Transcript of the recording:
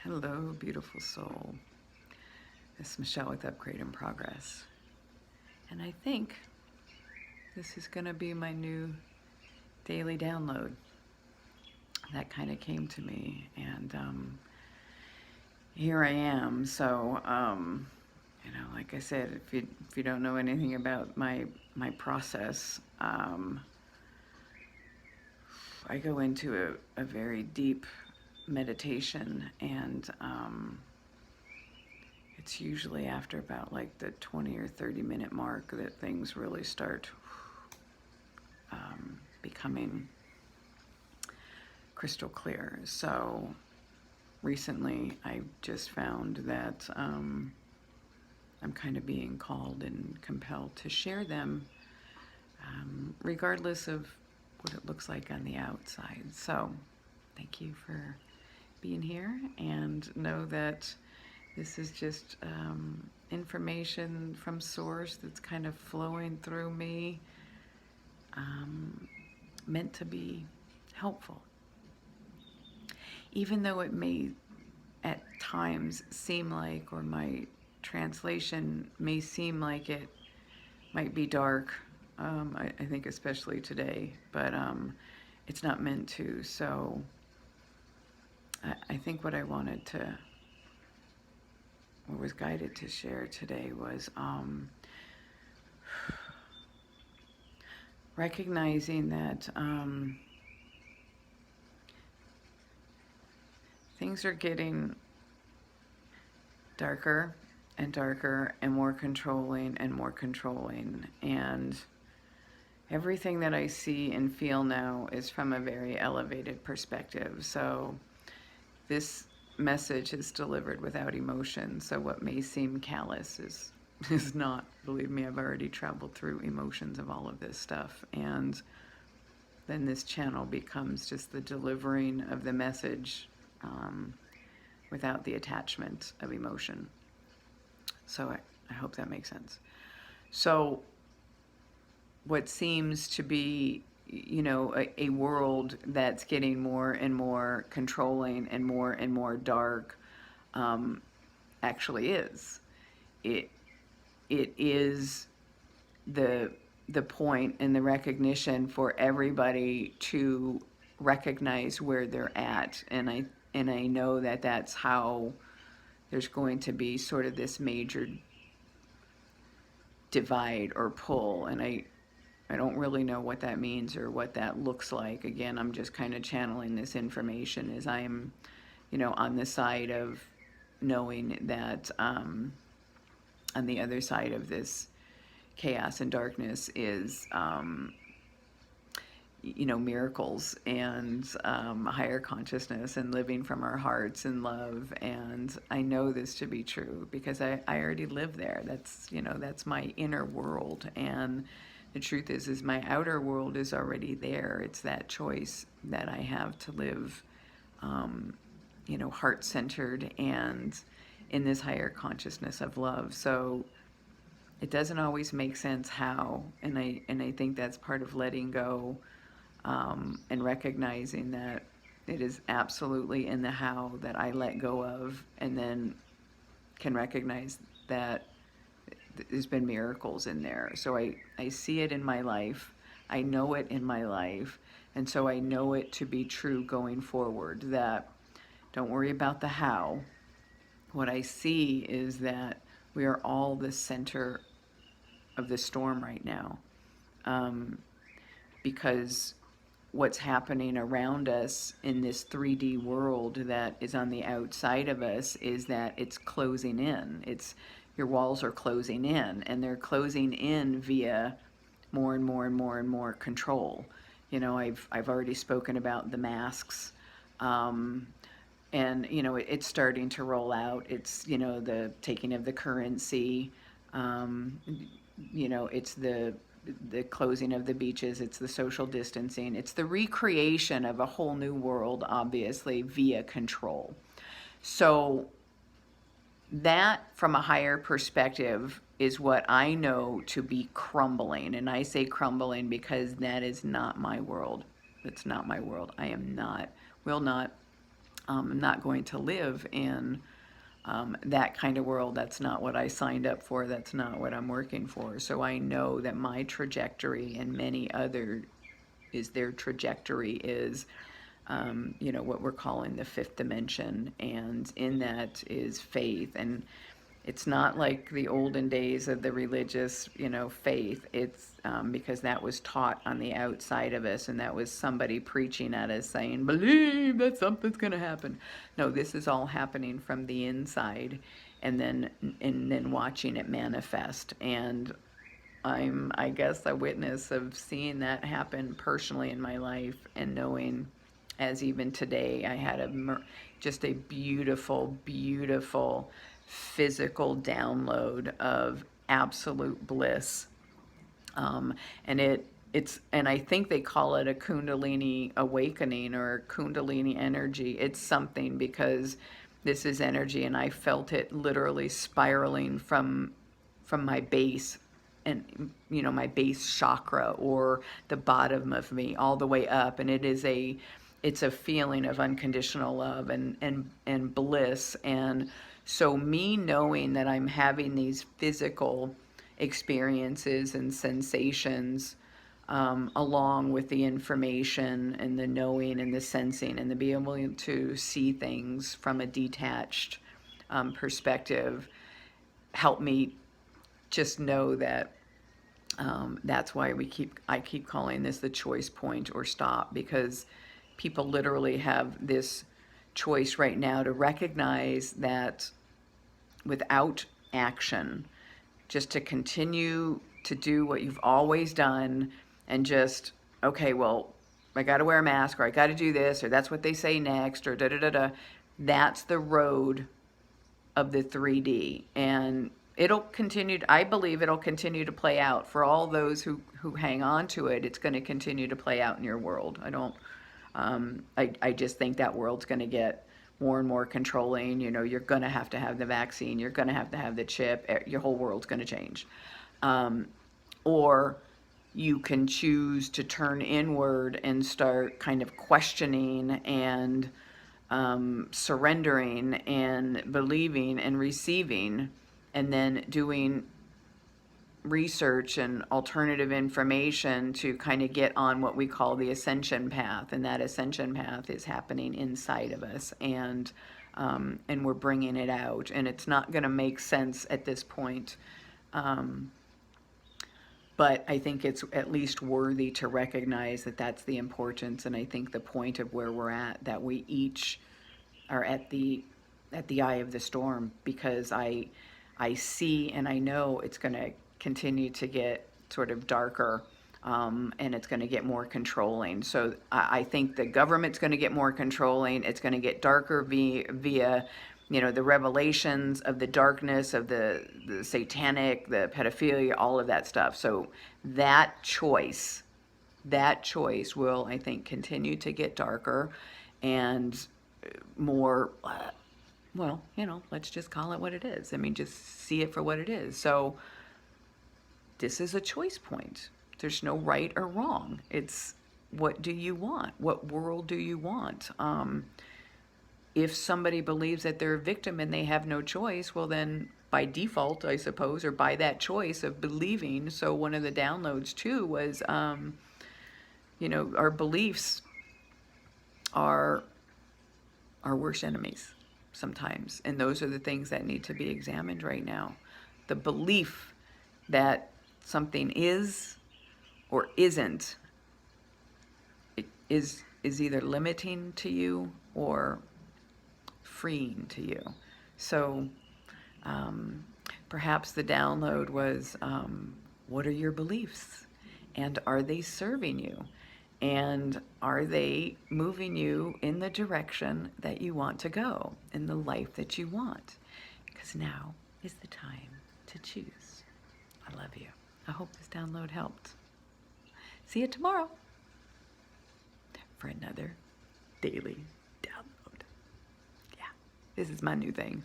Hello, beautiful soul. This is Michelle with Upgrade in Progress. And I think this is going to be my new daily download. That kind of came to me, and here I am. So, like I said, if you don't know anything about my process, I go into a very deep meditation, and it's usually after about like the 20 or 30-minute mark that things really start becoming crystal clear. So recently I just found that I'm kind of being called and compelled to share them, regardless of what it looks like on the outside. So thank you for being here, and know that this is just information from source that's kind of flowing through me, meant to be helpful. Even though it may at times seem like, or my translation may seem like it might be dark, I think especially today, but it's not meant to. So I think what I wanted to, or was guided to share today was recognizing that things are getting darker and darker and more controlling and more controlling. And everything that I see and feel now is from a very elevated perspective. So this message is delivered without emotion. So what may seem callous is not. Believe me, I've already traveled through emotions of all of this stuff. And then this channel becomes just the delivering of the message, without the attachment of emotion. So I hope that makes sense. So what seems to be, a world that's getting more and more controlling and more dark, actually is. It is the point and the recognition for everybody to recognize where they're at, and I know that that's how there's going to be sort of this major divide or pull, and I don't really know what that means or what that looks like. Again, I'm just kind of channeling this information as I'm, on the side of knowing that on the other side of this chaos and darkness is miracles and higher consciousness and living from our hearts and love. And I know this to be true because I already live there. That's my inner world. And the truth is my outer world is already there. It's that choice that I have to live, heart-centered and in this higher consciousness of love. So it doesn't always make sense how, and I think that's part of letting go, and recognizing that it is absolutely in the how that I let go of, and then can recognize that there's been miracles in there. So I see it in my life, I know it in my life, and so I know it to be true going forward, that don't worry about the how. What I see is that we are all the center of the storm right now, because what's happening around us in this 3D world that is on the outside of us is that it's closing in. Your walls are closing in, and they're closing in via more and more and more and more control. I've already spoken about the masks, and it's starting to roll out. It's the taking of the currency. It's the closing of the beaches, it's the social distancing, it's the recreation of a whole new world, obviously, via control. So that, from a higher perspective, is what I know to be crumbling. And I say crumbling because that is not my world. It's not my world. I am not, will not, I'm not going to live in that kind of world. That's not what I signed up for. That's not what I'm working for. So I know that my trajectory and many other is their trajectory is, what we're calling the fifth dimension. And in that is faith. And it's not like the olden days of the religious, faith. It's because that was taught on the outside of us, and that was somebody preaching at us saying, believe that something's going to happen. No, this is all happening from the inside, and then watching it manifest. And I'm, I guess, a witness of seeing that happen personally in my life, and knowing, as even today, I had just a beautiful, beautiful physical download of absolute bliss. And and I think they call it a Kundalini awakening or Kundalini energy. It's something, because this is energy, and I felt it literally spiraling from my base, and my base chakra, or the bottom of me, all the way up. And it's a feeling of unconditional love and bliss. And so me knowing that I'm having these physical experiences and sensations, along with the information and the knowing and the sensing, and the being able to see things from a detached perspective, help me just know that that's why I keep calling this the choice point or stop, because people literally have this choice right now to recognize that without action, just to continue to do what you've always done, and just, okay, well, I got to wear a mask, or I got to do this, or that's what they say next, or da da da da. That's the road of the 3D. And I believe it'll continue to play out for all those who hang on to it. It's going to continue to play out in your world. I just think that world's going to get more and more controlling. You're going to have the vaccine, you're going to have the chip, your whole world's going to change. Or you can choose to turn inward and start kind of questioning and surrendering and believing and receiving, and then doing research and alternative information to kind of get on what we call the ascension path. And that ascension path is happening inside of us, and we're bringing it out. And it's not going to make sense at this point, but I think it's at least worthy to recognize that that's the importance. And I think the point of where we're at, that we each are at the eye of the storm, because I see and I know it's going to continue to get sort of darker, and it's going to get more controlling. So I think the government's going to get more controlling. It's going to get darker via the revelations of the darkness of the satanic, the pedophilia, all of that stuff. So that choice will, I think, continue to get darker and more, well, let's just call it what it is. I mean, just see it for what it is. So this is a choice point. There's no right or wrong. It's, what do you want? What world do you want? If somebody believes that they're a victim and they have no choice, well then, by default, I suppose, or by that choice of believing. So one of the downloads too was, our beliefs are our worst enemies sometimes. And those are the things that need to be examined right now. The belief that something is or isn't, it is either limiting to you or freeing to you. So perhaps the download was, what are your beliefs? And are they serving you? And are they moving you in the direction that you want to go, in the life that you want? Because now is the time to choose. I love you. I hope this download helped. See you tomorrow for another daily download. Yeah, this is my new thing.